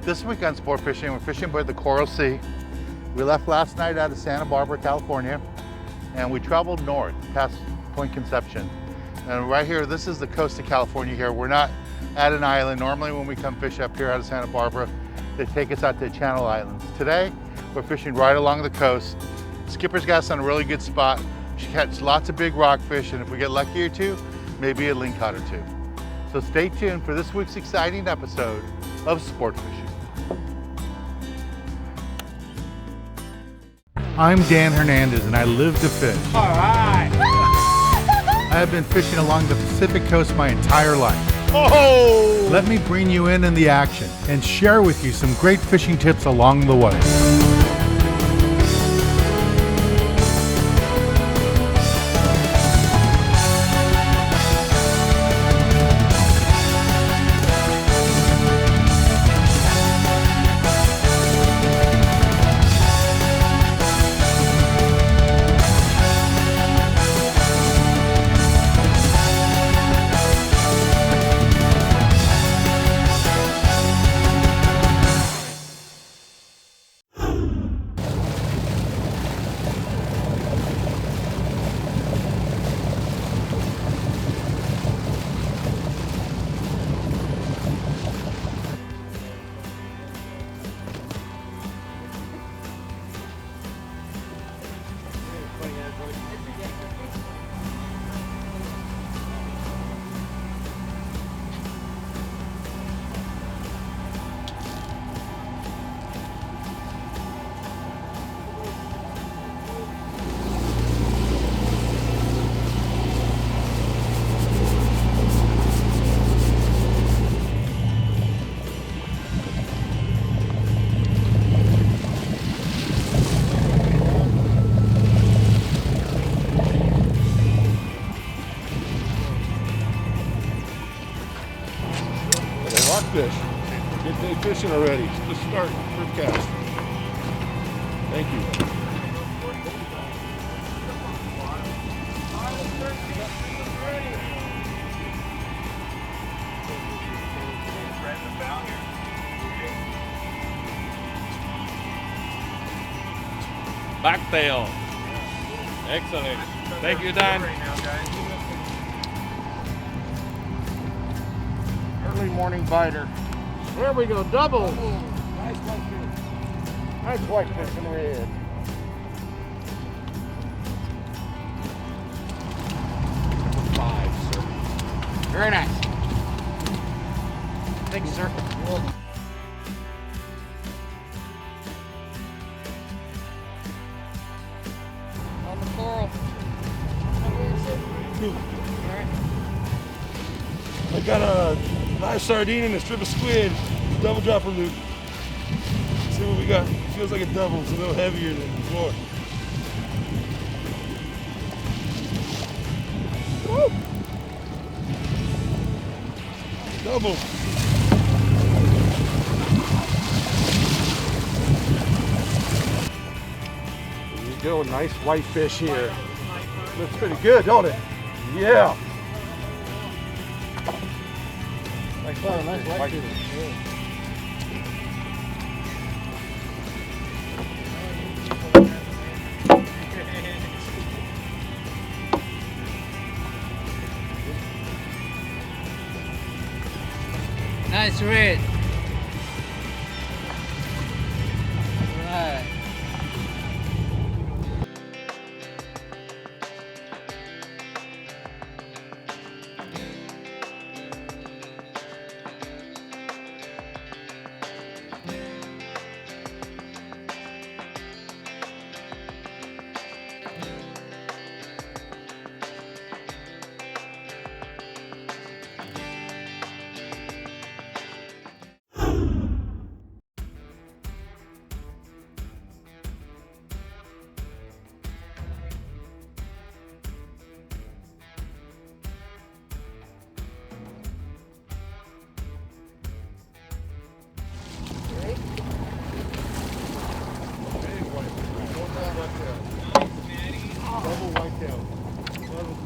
This week on Sport Fishing, we're fishing by the Coral Sea. We left last night out of Santa Barbara, California, and we traveled north past Point Conception. And right here, this is the coast of California here. We're not at an island. Normally when we come fish up here out of Santa Barbara, they take us out to the Channel Islands. Today, we're fishing right along the coast. Skipper's got us on a really good spot. We should catch lots of big rockfish, and if we get lucky or two, maybe a lingcod or two. So stay tuned for this week's exciting episode of Sport Fishing. I'm Dan Hernandez and I live to fish. All right. I have been fishing along the Pacific coast my entire life. Oh! Let me bring you in the action and share with you some great fishing tips along the way. Rockfish. Good day fishing already. Just start first cast. Thank you. Bucktail. Excellent. Thank you, Dan. Early morning biter. There we go, double. Nice whitefish. Nice whitefish in red. Number 5, sir. Very nice. Thank you, sir. You're welcome. On the coral. I got a live sardine and a strip of squid, double dropper loop. See what we got. Feels like a double. It's a little heavier than before. Woo! Double. There you go, nice whitefish here. Looks pretty good, don't it? Yeah. Nice whitefish. Nice red. All right.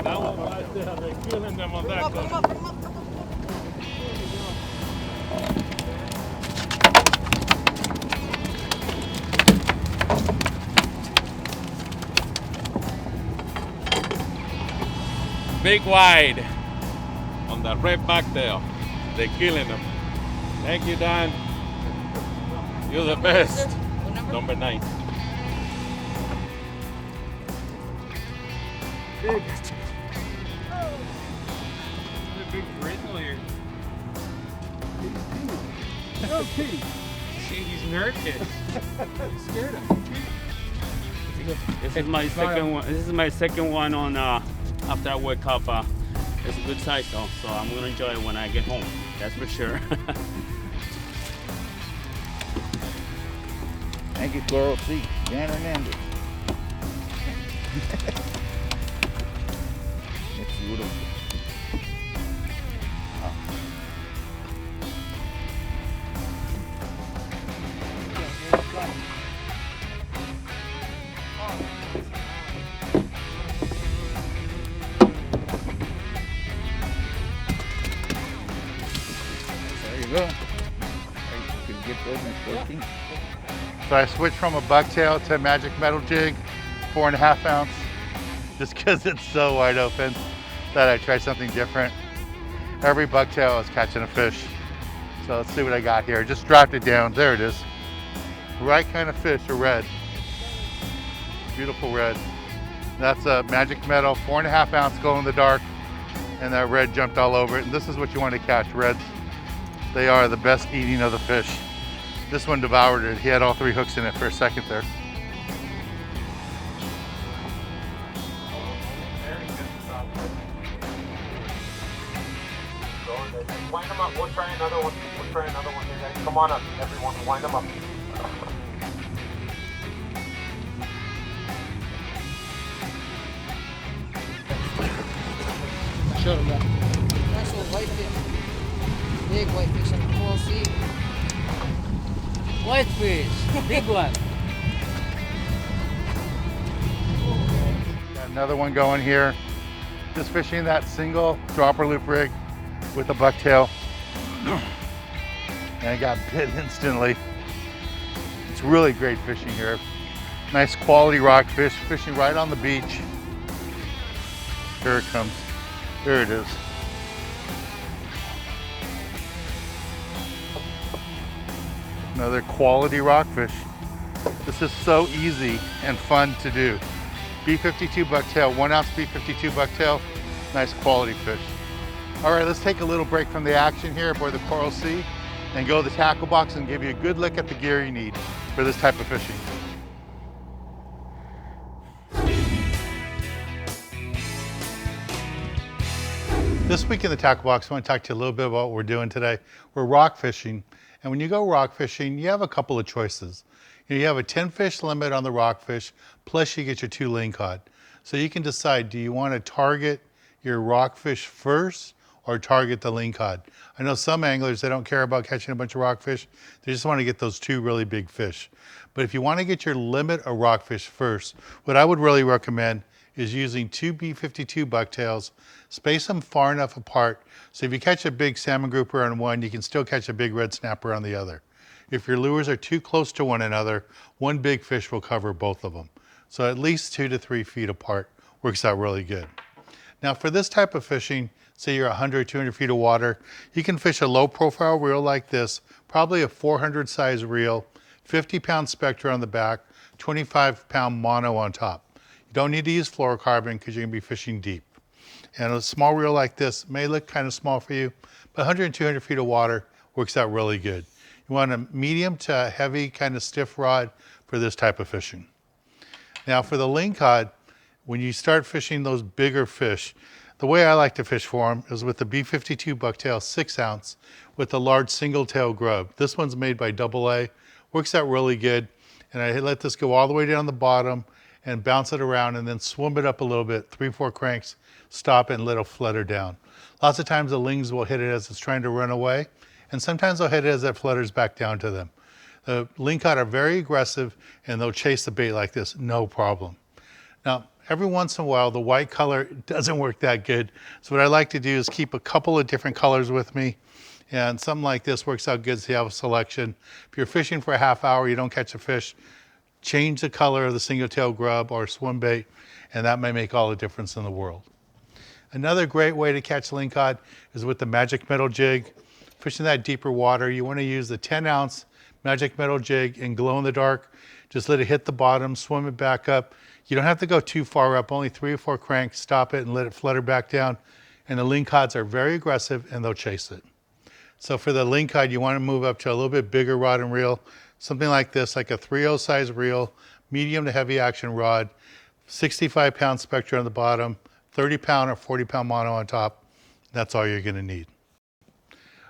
That one right there, they're killing them on that one. big wide on the red bucktail. They're killing them. Thank you, Dan. You're the best. Number 9. Big. Big grizzly here. No kitty. He's nervous. Scared of him. This is my second one. This is my second one on after I wake up. It's a good size though, so I'm gonna enjoy it when I get home. That's for sure. Thank you, Coral C. Dan Hernandez. It's beautiful. There you go. You can get those in 14. So I switched from a bucktail to a magic metal jig, 4.5 ounce, just because it's so wide open that I tried something different. Every bucktail is catching a fish. So let's see what I got here. Just dropped it down. There it is. Right kind of fish, a red. Beautiful red. That's a magic metal, 4.5 ounce glow in the dark, and that red jumped all over it. And this is what you want to catch, reds. They are the best eating of the fish. This one devoured it. He had all 3 hooks in it for a second there. Wind them up. We'll try another one. We'll try another one here, guys. Come on up, everyone. Wind them up. Shut him up. Nice little whitefish. Big whitefish on the Coral Sea. Whitefish. Big one. Got another one going here. Just fishing that single dropper loop rig with a bucktail. And I got bit instantly. It's really great fishing here. Nice quality rockfish, fishing right on the beach. Here it comes. There it is. Another quality rockfish. This is so easy and fun to do. B52 bucktail, 1 ounce B52 bucktail, nice quality fish. All right, let's take a little break from the action here aboard the Coral Sea and go to the tackle box and give you a good look at the gear you need for this type of fishing. This week in the tackle box, I want to talk to you a little bit about what we're doing today. We're rock fishing, and when you go rock fishing, you have a couple of choices. You have a 10 fish limit on the rockfish, plus you get your 2 lingcod. So you can decide, do you want to target your rockfish first or target the lingcod? I know some anglers, they don't care about catching a bunch of rockfish. They just want to get those 2 really big fish. But if you want to get your limit of rockfish first, what I would really recommend is using 2 B52 bucktails, space them far enough apart so if you catch a big salmon grouper on one, you can still catch a big red snapper on the other. If your lures are too close to one another, one big fish will cover both of them. So at least 2 to 3 feet apart works out really good. Now for this type of fishing, say you're 100, 200 feet of water, you can fish a low profile reel like this, probably a 400 size reel, 50-pound Spectra on the back, 25-pound mono on top. You don't need to use fluorocarbon because you're going to be fishing deep. And a small reel like this may look kind of small for you, but 100 and 200 feet of water works out really good. You want a medium to heavy kind of stiff rod for this type of fishing. Now for the lingcod, when you start fishing those bigger fish, the way I like to fish for them is with the B52 bucktail 6 ounce with the large single tail grub. This one's made by AA, works out really good. And I let this go all the way down the bottom and bounce it around and then swim it up a little bit, 3-4 cranks, stop it and let it flutter down. Lots of times the lings will hit it as it's trying to run away, and sometimes they'll hit it as it flutters back down to them. The lingcod are very aggressive and they'll chase the bait like this, no problem. Now, every once in a while, the white color doesn't work that good. So what I like to do is keep a couple of different colors with me. And something like this works out good so you have a selection. If you're fishing for a half hour, you don't catch a fish, change the color of the single tail grub or swim bait, and that may make all the difference in the world. Another great way to catch lingcod is with the magic metal jig. Fishing that deeper water, you want to use the 10-ounce magic metal jig and glow in the dark. Just let it hit the bottom, swim it back up. You don't have to go too far up, only 3 or 4 cranks, stop it and let it flutter back down. And the lingcods are very aggressive and they'll chase it. So for the lingcod, you want to move up to a little bit bigger rod and reel, something like this, like a 3/0 size reel, medium to heavy action rod, 65-pound Spectra on the bottom, 30-pound or 40-pound mono on top. That's all you're going to need.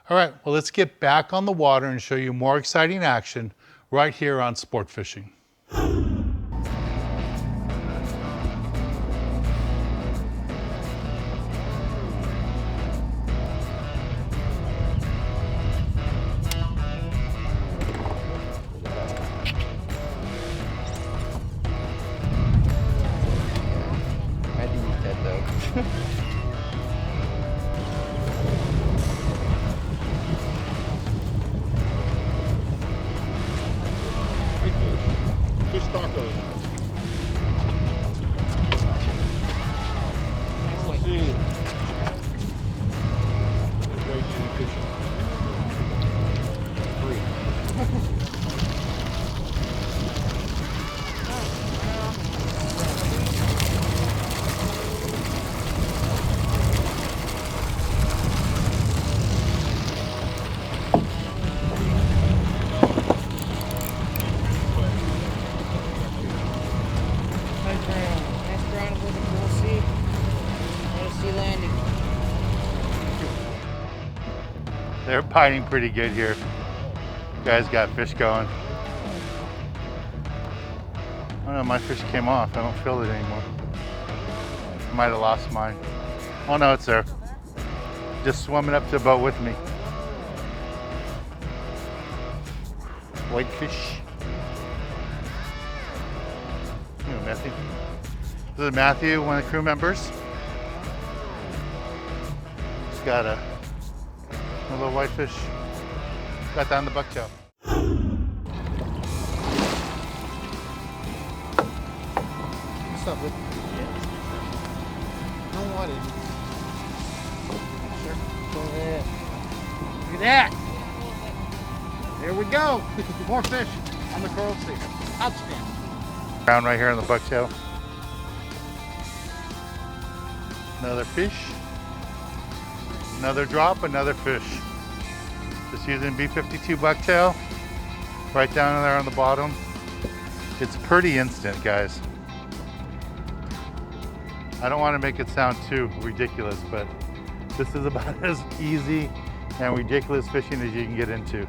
All right, well, let's get back on the water and show you more exciting action right here on Sport Fishing. I think he's dead though. Fish tacos. See. Great fishing. Nice ground with a cool sea. What a sea landing. They're biting pretty good here. Guys got fish going. Oh no, my fish came off. I don't feel it anymore. Might have lost mine. Oh no, it's there. Just swimming up to the boat with me. Whitefish. Here, Matthew. This is Matthew, one of the crew members. He's got a little whitefish. Got that on the bucktail. What's up, Rick? No water. Sure. Look at that. There we go. More fish on the coral sea. Outstanding. Ground right here on the bucktail. Another fish. Another drop, another fish. Just using B52 bucktail. Right down there on the bottom. It's pretty instant, guys. I don't want to make it sound too ridiculous, but this is about as easy and ridiculous fishing as you can get into.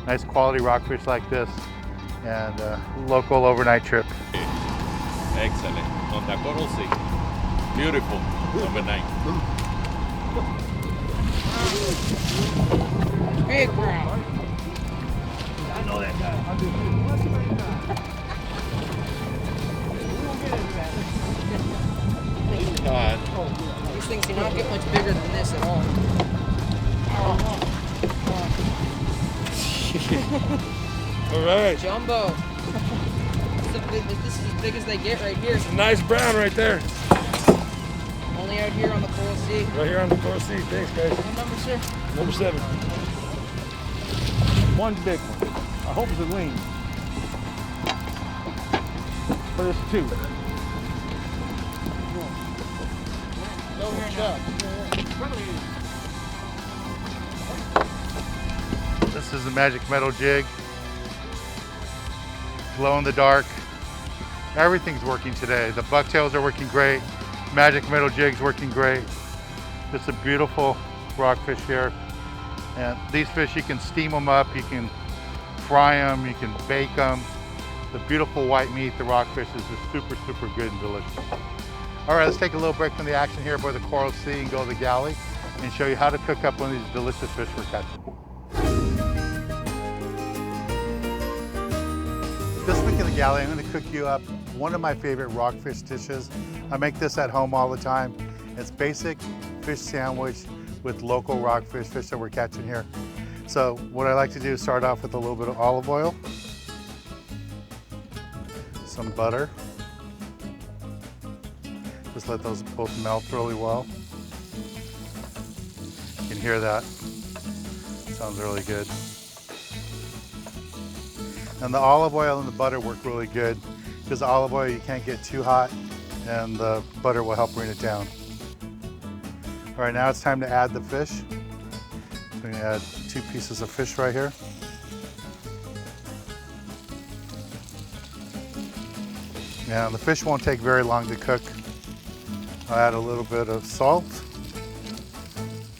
Nice quality rockfish like this and a local overnight trip. Excellent. On the coral sea. Beautiful. Number 9. Big ground. I know that guy. I'll do These things do not get much bigger than this at all. All right. Jumbo. This is as big as they get right here. Nice brown right there. Only out here on the coral sea. Right here on the coral sea. Thanks, guys. What number, sir? Number 7. one big one. I hope it's a wing. But it's 2. Go here and up. This is the magic metal jig. Glow in the dark. Everything's working today. The bucktails are working great. Magic metal jig's working great. Just a beautiful rockfish here. And these fish, you can steam them up, you can fry them, you can bake them. The beautiful white meat, the rockfish is just super, super good and delicious. All right, let's take a little break from the action here by the Coral Sea and go to the galley and show you how to cook up one of these delicious fish we're catching. This week in the galley, I'm going to cook you up one of my favorite rockfish dishes. I make this at home all the time. It's basic fish sandwich with local rockfish, fish that we're catching here. So what I like to do is start off with a little bit of olive oil, some butter. Just let those both melt really well. You can hear that. Sounds really good. And the olive oil and the butter work really good because the olive oil you can't get too hot and the butter will help bring it down. All right, now it's time to add the fish. So I'm gonna add 2 pieces of fish right here. And the fish won't take very long to cook. I'll add a little bit of salt,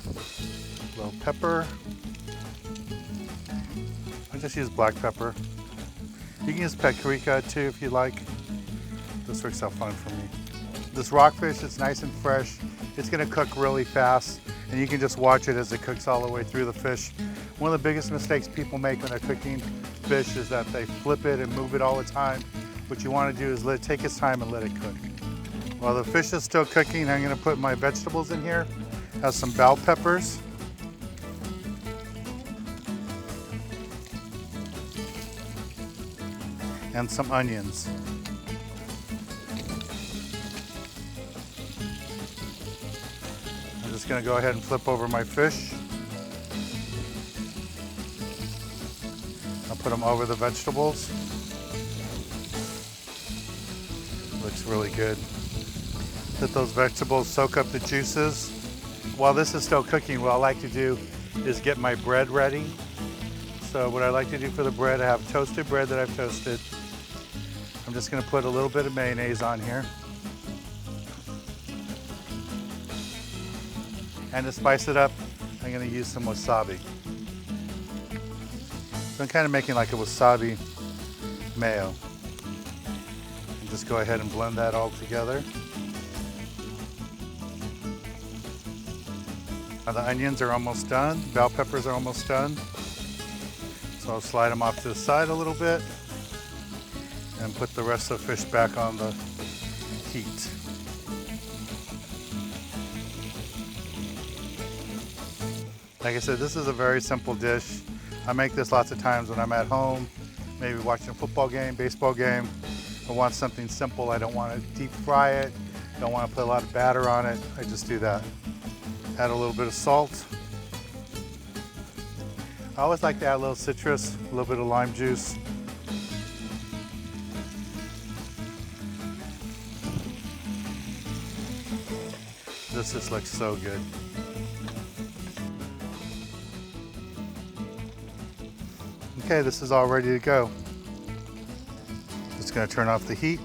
a little pepper. I just use black pepper. You can use paprika too if you like. This works out fine for me. This rockfish is nice and fresh. It's gonna cook really fast and you can just watch it as it cooks all the way through the fish. One of the biggest mistakes people make when they're cooking fish is that they flip it and move it all the time. What you wanna do is take its time and let it cook. While the fish is still cooking, I'm gonna put my vegetables in here. Have some bell peppers. And some onions. I'm just gonna go ahead and flip over my fish. I'll put them over the vegetables. Looks really good. Let those vegetables soak up the juices. While this is still cooking, what I like to do is get my bread ready. So what I like to do for the bread, I have toasted bread that I've toasted. I'm just gonna put a little bit of mayonnaise on here. And to spice it up, I'm gonna use some wasabi. So I'm kind of making like a wasabi mayo. And just go ahead and blend that all together. Now the onions are almost done, bell peppers are almost done. So I'll slide them off to the side a little bit and put the rest of the fish back on the heat. Like I said, this is a very simple dish. I make this lots of times when I'm at home, maybe watching a football game, baseball game. I want something simple. I don't want to deep fry it. Don't want to put a lot of batter on it. I just do that. Add a little bit of salt. I always like to add a little citrus, a little bit of lime juice. This just looks so good. Okay, this is all ready to go. Just gonna turn off the heat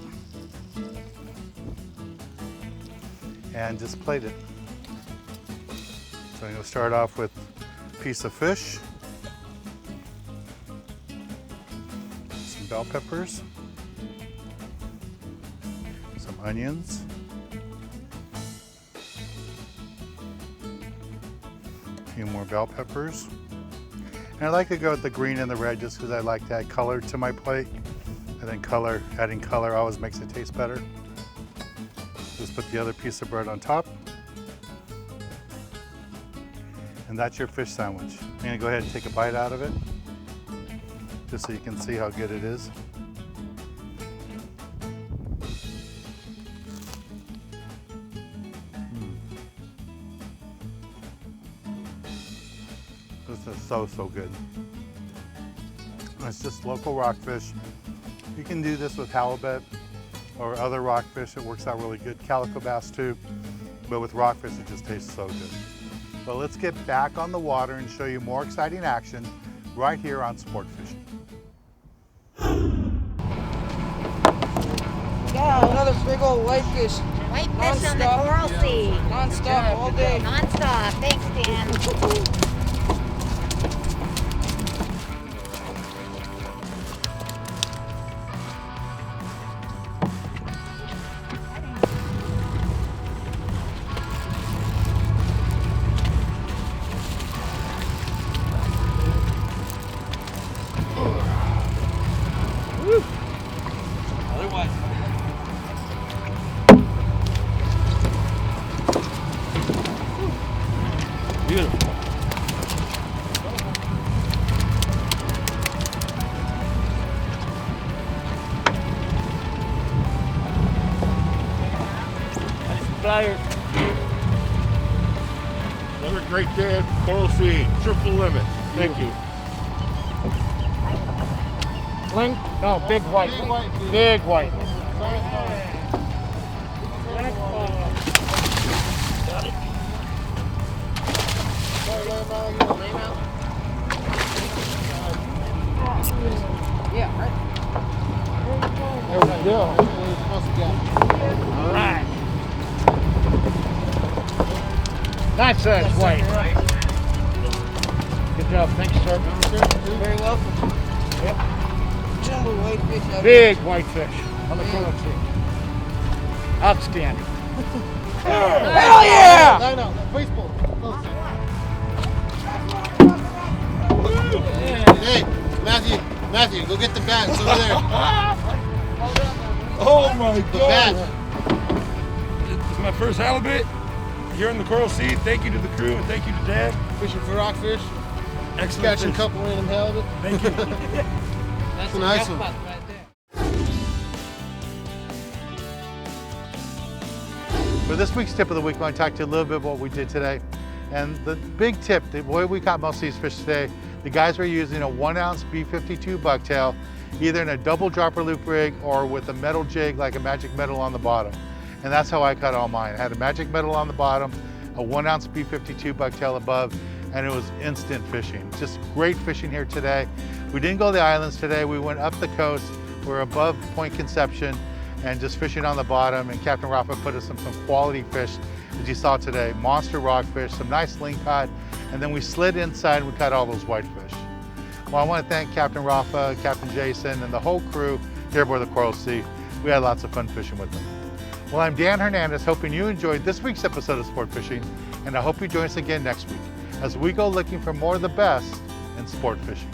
and just plate it. So I'm gonna start off with a piece of fish, some bell peppers, some onions, a few more bell peppers. And I like to go with the green and the red just because I like to add color to my plate. And then adding color always makes it taste better. Just put the other piece of bread on top. And that's your fish sandwich. I'm gonna go ahead and take a bite out of it, just so you can see how good it is. This is so, so good. It's just local rockfish. You can do this with halibut or other rockfish. It works out really good. Calico bass too. But with rockfish, it just tastes so good. So let's get back on the water and show you more exciting action right here on Sport Fishing. Another big old whitefish. Whitefish on the Coral Sea. Non-stop all day. Non-stop. Thanks, Dan. Another great day at Coral Sea, triple limit. Thank you. Link? No, big white. Big white. Yeah, right. There we go. All right. Nice size white. Good job. Thanks, sir. You're very welcome. Yep. Jumbo whitefish out Big whitefish on the Coral Sea. Outstanding. Hell yeah! I know. Baseball. Hey, Matthew, go get the bat. It's over there. Oh my The God. bat. It's my first halibut here in the Coral Sea. Thank you to the crew and thank you to Dad. Fishing for rockfish. Excellent Catching a fish. couple random halibut. Thank you. That's a nice one. jackpot right there. For this week's tip of the week, I want to talk to you a little bit about what we did today. And the big tip, the way we caught most of these fish today, the guys were using a 1 ounce B52 bucktail, either in a double dropper loop rig or with a metal jig like a magic metal on the bottom. And that's how I caught all mine. I had a magic metal on the bottom, a 1 ounce B52 bucktail above, and it was instant fishing. Just great fishing here today. We didn't go to the islands today. We went up the coast. We're above Point Conception and just fishing on the bottom. And Captain Rafa put us some quality fish that you saw today. Monster rockfish, some nice lingcod, and then we slid inside and we caught all those whitefish. Well, I want to thank Captain Rafa, Captain Jason, and the whole crew here aboard the Coral Sea. We had lots of fun fishing with them. Well, I'm Dan Hernandez, hoping you enjoyed this week's episode of Sport Fishing, and I hope you join us again next week as we go looking for more of the best in sport fishing.